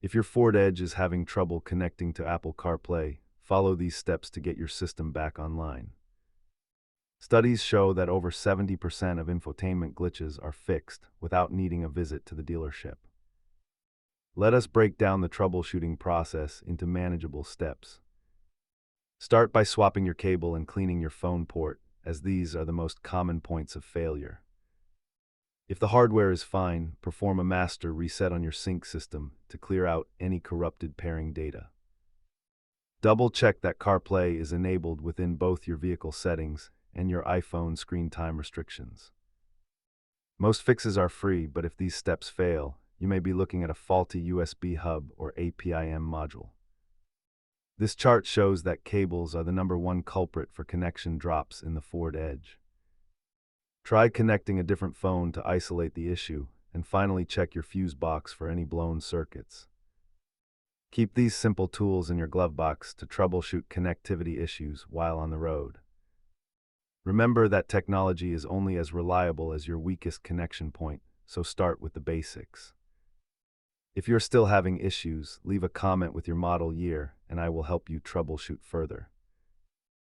If your Ford Edge is having trouble connecting to Apple CarPlay, follow these steps to get your system back online. Studies show that over 70% of infotainment glitches are fixed without needing a visit to the dealership. Let us break down the troubleshooting process into manageable steps. Start by swapping your cable and cleaning your phone port, as these are the most common points of failure. If the hardware is fine, perform a master reset on your sync system to clear out any corrupted pairing data. Double-check that CarPlay is enabled within both your vehicle settings and your iPhone screen time restrictions. Most fixes are free, but if these steps fail, you may be looking at a faulty USB hub or APIM module. This chart shows that cables are the #1 culprit for connection drops in the Ford Edge. Try connecting a different phone to isolate the issue, and finally check your fuse box for any blown circuits. Keep these simple tools in your glove box to troubleshoot connectivity issues while on the road. Remember that technology is only as reliable as your weakest connection point, so start with the basics. If you're still having issues, leave a comment with your model year, and I will help you troubleshoot further.